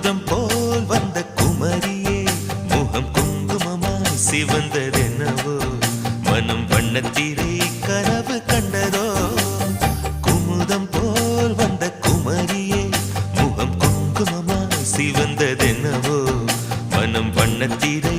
குமுதம் போல் வந்த குமரியே முகம் குங்குமமாய் சிவந்ததென்னவோ மனம் வண்ணத்திலே கனவு கண்டதோ குமுதம் போல் வந்த குமரியே முகம் குங்குமமாய் சிவந்ததென்னவோ மனம் வண்ணத்திலே